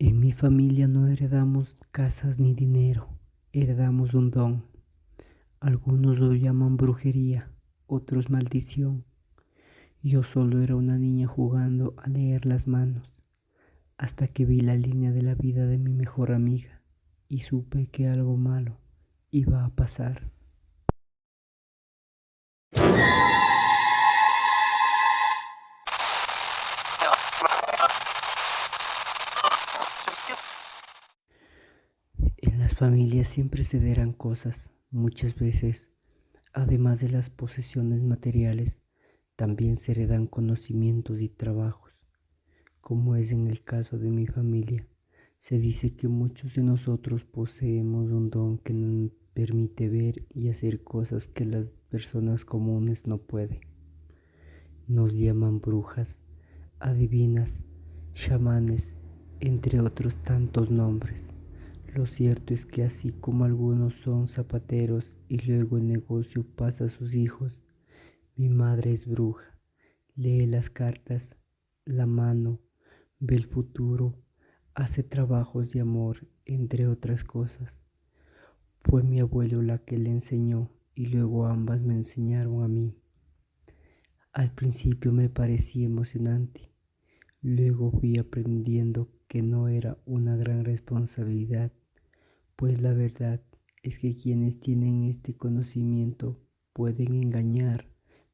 En mi familia no heredamos casas ni dinero, heredamos un don. Algunos lo llaman brujería, otros maldición. Yo solo era una niña jugando a leer las manos, hasta que vi la línea de la vida de mi mejor amiga y supe que algo malo iba a pasar. En las familias siempre se darán cosas, muchas veces, además de las posesiones materiales, también se heredan conocimientos y trabajos, como es en el caso de mi familia. Se dice que muchos de nosotros poseemos un don que nos permite ver y hacer cosas que las personas comunes no pueden. Nos llaman brujas, adivinas, chamanes, entre otros tantos nombres. Lo cierto es que así como algunos son zapateros y luego el negocio pasa a sus hijos, mi madre es bruja, lee las cartas, la mano, ve el futuro, hace trabajos de amor, entre otras cosas. Fue mi abuelo la que le enseñó y luego ambas me enseñaron a mí. Al principio me parecía emocionante, luego fui aprendiendo que no era una gran responsabilidad, pues la verdad es que quienes tienen este conocimiento pueden engañar,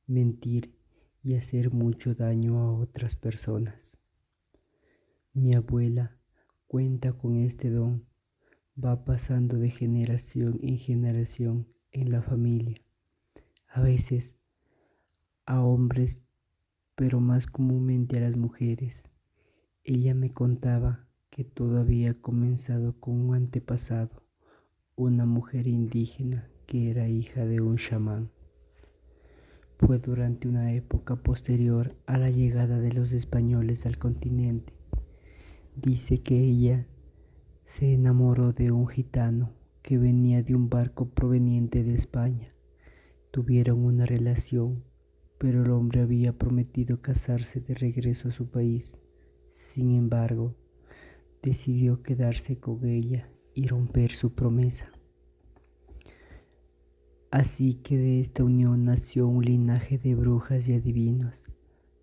mentir y hacer mucho daño a otras personas. Mi abuela cuenta con este don, va pasando de generación en generación en la familia, a veces a hombres, pero más comúnmente a las mujeres. Ella me contaba que todo había comenzado con un antepasado, una mujer indígena que era hija de un chamán. Fue durante una época posterior a la llegada de los españoles al continente. Dice que ella se enamoró de un gitano que venía de un barco proveniente de España. Tuvieron una relación, pero el hombre había prometido casarse de regreso a su país. Sin embargo, decidió quedarse con ella y romper su promesa. Así que de esta unión nació un linaje de brujas y adivinos,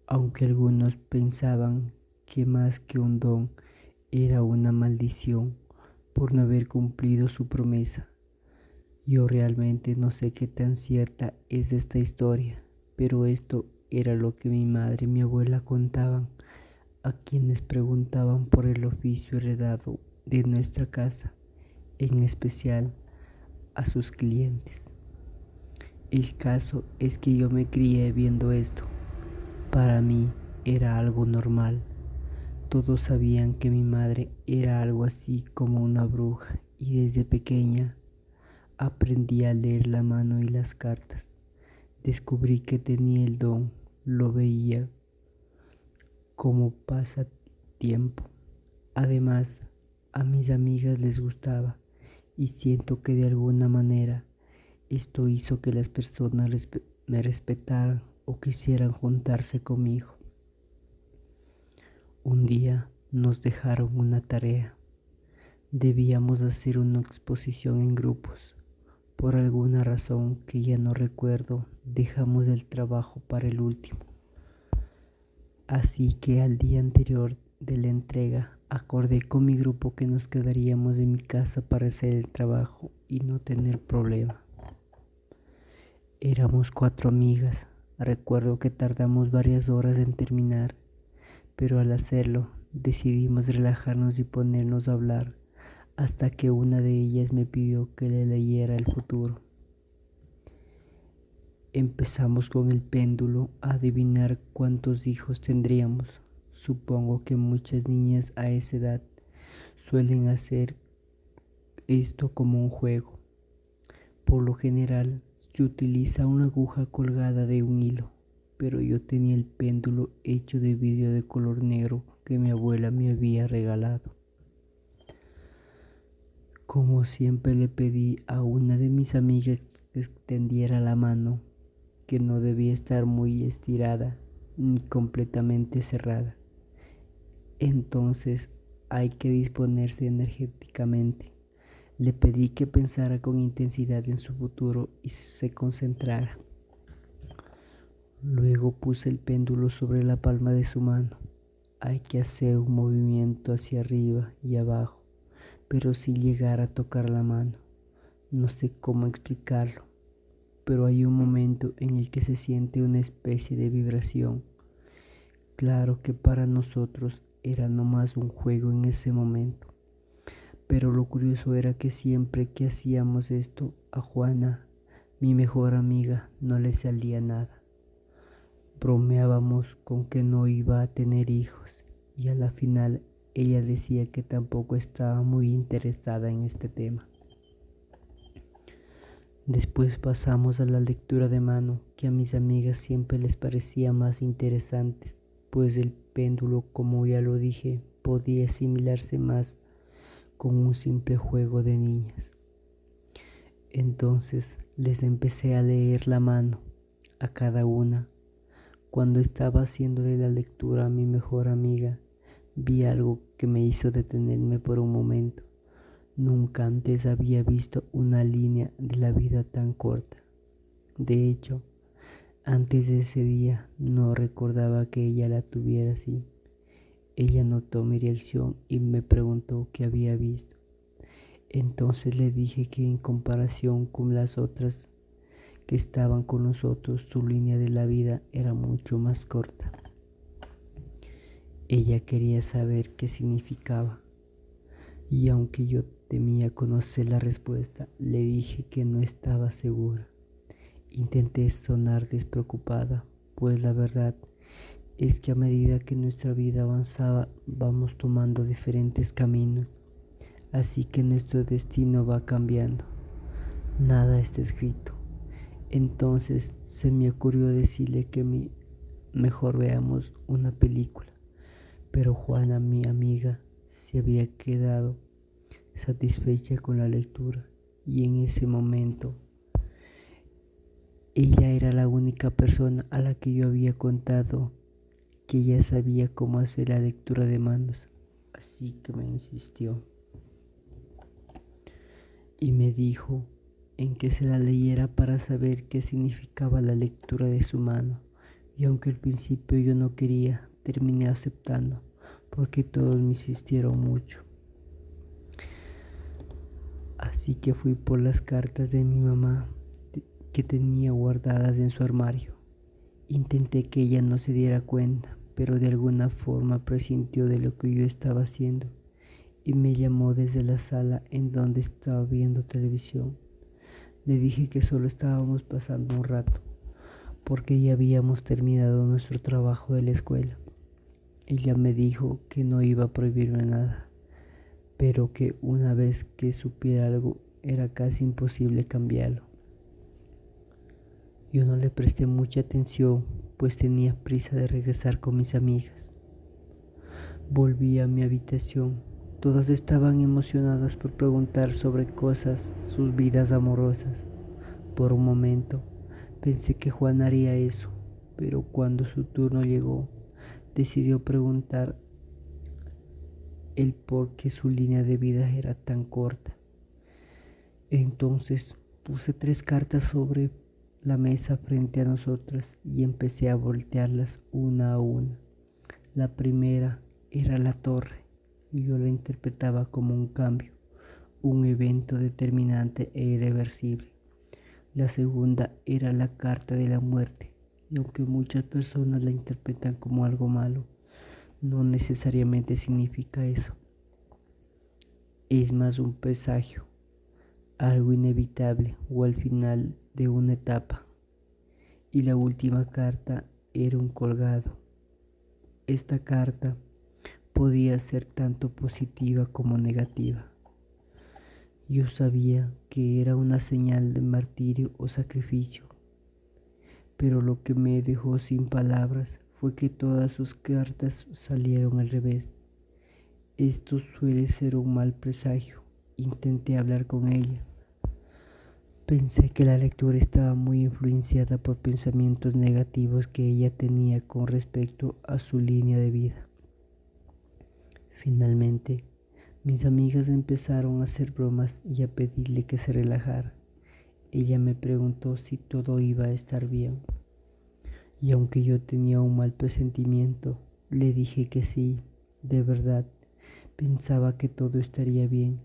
aunque algunos pensaban que más que un don era una maldición por no haber cumplido su promesa. Yo realmente no sé qué tan cierta es esta historia, pero esto era lo que mi madre y mi abuela contaban a quienes preguntaban por el oficio heredado de nuestra casa, en especial a sus clientes. El caso es que yo me crié viendo esto. Para mí era algo normal. Todos sabían que mi madre era algo así como una bruja y desde pequeña aprendí a leer la mano y las cartas. Descubrí que tenía el don, lo veía como pasatiempo. Además, a mis amigas les gustaba y siento que de alguna manera esto hizo que las personas me respetaran o quisieran juntarse conmigo. Un día nos dejaron una tarea. Debíamos hacer una exposición en grupos. Por alguna razón que ya no recuerdo, dejamos el trabajo para el último. Así que al día anterior de la entrega, acordé con mi grupo que nos quedaríamos en mi casa para hacer el trabajo y no tener problema. Éramos 4 amigas. Recuerdo que tardamos varias horas en terminar, pero al hacerlo decidimos relajarnos y ponernos a hablar hasta que una de ellas me pidió que le leyera el futuro. Empezamos con el péndulo a adivinar cuántos hijos tendríamos. Supongo que muchas niñas a esa edad suelen hacer esto como un juego. Por lo general se utiliza una aguja colgada de un hilo, pero yo tenía el péndulo hecho de vidrio de color negro que mi abuela me había regalado. Como siempre le pedí a una de mis amigas que extendiera la mano, que no debía estar muy estirada ni completamente cerrada. Entonces hay que disponerse energéticamente. Le pedí que pensara con intensidad en su futuro y se concentrara. Luego puse el péndulo sobre la palma de su mano. Hay que hacer un movimiento hacia arriba y abajo, pero sin llegar a tocar la mano. No sé cómo explicarlo, pero hay un momento en el que se siente una especie de vibración. Claro que para nosotros era nomás un juego en ese momento, pero lo curioso era que siempre que hacíamos esto a Juana, mi mejor amiga, no le salía nada. Bromeábamos con que no iba a tener hijos y a la final ella decía que tampoco estaba muy interesada en este tema. Después pasamos a la lectura de mano, que a mis amigas siempre les parecía más interesantes, pues el péndulo, como ya lo dije, podía asimilarse más con un simple juego de niñas. Entonces les empecé a leer la mano a cada una. Cuando estaba haciéndole la lectura a mi mejor amiga, vi algo que me hizo detenerme por un momento. Nunca antes había visto una línea de la vida tan corta. De hecho, antes de ese día no recordaba que ella la tuviera así. Ella notó mi reacción y me preguntó qué había visto. Entonces le dije que en comparación con las otras que estaban con nosotros, su línea de la vida era mucho más corta. Ella quería saber qué significaba, y aunque yo temía conocer la respuesta, le dije que no estaba segura. Intenté sonar despreocupada, pues la verdad es que a medida que nuestra vida avanzaba, vamos tomando diferentes caminos, así que nuestro destino va cambiando. Nada está escrito. Entonces se me ocurrió decirle que mejor veamos una película, pero Juana, mi amiga, se había quedado satisfecha con la lectura y en ese momento ella era la única persona a la que yo había contado que ya sabía cómo hacer la lectura de manos, así que me insistió y me dijo en que se la leyera para saber qué significaba la lectura de su mano, y aunque al principio yo no quería, terminé aceptando, porque todos me insistieron mucho. Así que fui por las cartas de mi mamá que tenía guardadas en su armario. Intenté que ella no se diera cuenta, pero de alguna forma presintió de lo que yo estaba haciendo y me llamó desde la sala en donde estaba viendo televisión. Le dije que solo estábamos pasando un rato, porque ya habíamos terminado nuestro trabajo de la escuela. Ella me dijo que no iba a prohibirme nada, pero que una vez que supiera algo era casi imposible cambiarlo. Yo no le presté mucha atención, pues tenía prisa de regresar con mis amigas. Volví a mi habitación. Todas estaban emocionadas por preguntar sobre cosas, sus vidas amorosas. Por un momento pensé que Juan haría eso, pero cuando su turno llegó, decidió preguntar el por qué su línea de vida era tan corta. Entonces puse 3 cartas sobre la mesa frente a nosotras y empecé a voltearlas una a una. La primera era la torre, y yo la interpretaba como un cambio, un evento determinante e irreversible. La segunda era la carta de la muerte, y aunque muchas personas la interpretan como algo malo, no necesariamente significa eso. Es más un presagio, algo inevitable o al final de una etapa. Y la última carta era un colgado. Esta carta podía ser tanto positiva como negativa. Yo sabía que era una señal de martirio o sacrificio, pero lo que me dejó sin palabras fue que todas sus cartas salieron al revés. Esto suele ser un mal presagio. Intenté hablar con ella. Pensé que la lectura estaba muy influenciada por pensamientos negativos que ella tenía con respecto a su línea de vida. Finalmente, Mis amigas empezaron a hacer bromas y a pedirle que se relajara. Ella me preguntó si todo iba a estar bien. Y aunque yo tenía un mal presentimiento, le dije que sí, de verdad, pensaba que todo estaría bien.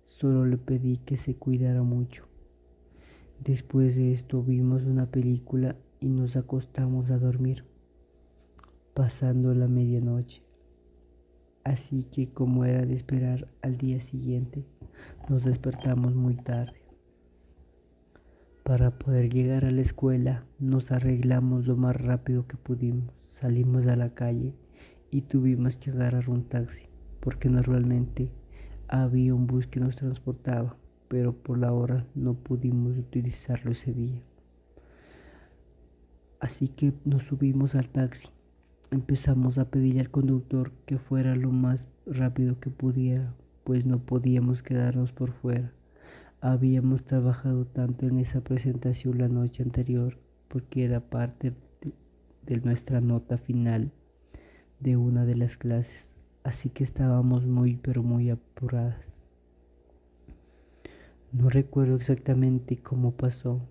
Solo le pedí que se cuidara mucho. Después de esto vimos una película y nos acostamos a dormir, pasando la medianoche. Así que, como era de esperar, al día siguiente nos despertamos muy tarde. Para poder llegar a la escuela nos arreglamos lo más rápido que pudimos, salimos a la calle y tuvimos que agarrar un taxi, porque normalmente había un bus que nos transportaba, pero por la hora no pudimos utilizarlo ese día. Así que nos subimos al taxi, empezamos a pedirle al conductor que fuera lo más rápido que pudiera, pues no podíamos quedarnos por fuera. Habíamos trabajado tanto en esa presentación la noche anterior porque era parte de nuestra nota final de una de las clases, así que estábamos muy pero muy apuradas. No recuerdo exactamente cómo pasó,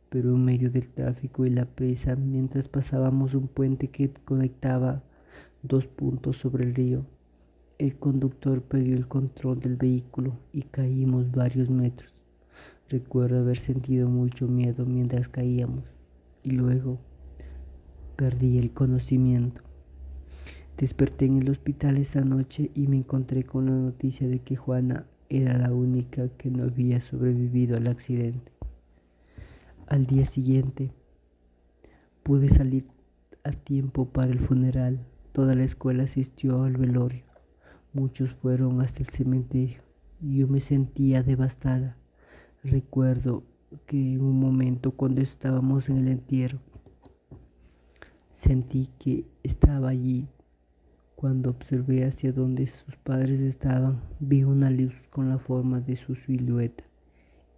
pero en medio del tráfico y la prisa, mientras pasábamos un puente que conectaba dos puntos sobre el río, el conductor perdió el control del vehículo y caímos varios metros. Recuerdo haber sentido mucho miedo mientras caíamos y luego perdí el conocimiento. Desperté en el hospital esa noche y me encontré con la noticia de que Juana era la única que no había sobrevivido al accidente. Al día siguiente pude salir a tiempo para el funeral. Toda la escuela asistió al velorio. Muchos fueron hasta el cementerio y yo me sentía devastada. Recuerdo que en un momento cuando estábamos en el entierro, sentí que estaba allí. Cuando observé hacia donde sus padres estaban, vi una luz con la forma de su silueta.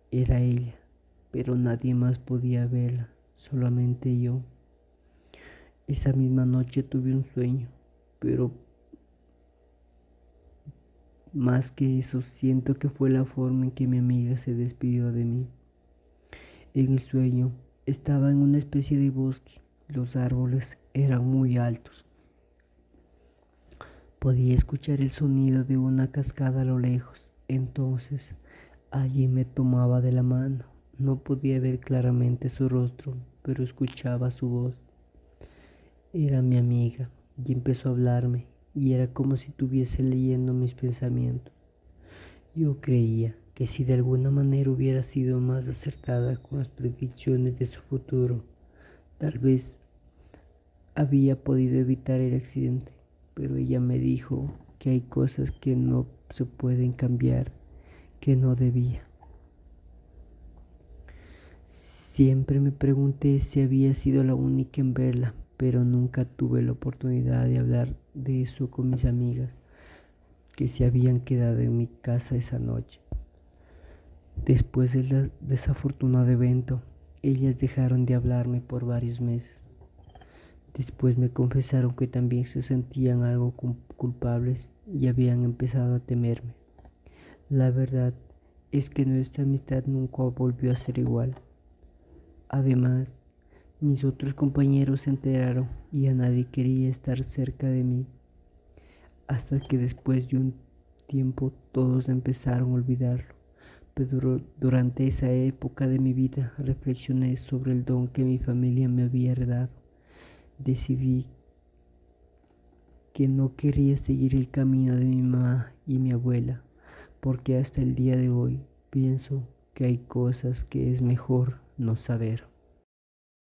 Era ella, pero nadie más podía verla, solamente yo. Esa misma noche tuve un sueño, pero más que eso, siento que fue la forma en que mi amiga se despidió de mí. En el sueño estaba en una especie de bosque. Los árboles eran muy altos. Podía escuchar el sonido de una cascada a lo lejos. Entonces, allí me tomaba de la mano. No podía ver claramente su rostro, pero escuchaba su voz. Era mi amiga y empezó a hablarme, y era como si estuviese leyendo mis pensamientos. Yo creía que si de alguna manera hubiera sido más acertada con las predicciones de su futuro, tal vez había podido evitar el accidente, pero ella me dijo que hay cosas que no se pueden cambiar, que no debía. Siempre me pregunté si había sido la única en verla, pero nunca tuve la oportunidad de hablar de eso con mis amigas que se habían quedado en mi casa esa noche. Después del desafortunado evento, ellas dejaron de hablarme por varios meses. Después me confesaron que también se sentían algo culpables y habían empezado a temerme. La verdad es que nuestra amistad nunca volvió a ser igual. Además, mis otros compañeros se enteraron y ya nadie quería estar cerca de mí, hasta que después de un tiempo todos empezaron a olvidarlo. Pero durante esa época de mi vida reflexioné sobre el don que mi familia me había heredado. Decidí que no quería seguir el camino de mi mamá y mi abuela, porque hasta el día de hoy pienso que hay cosas que es mejor no saber.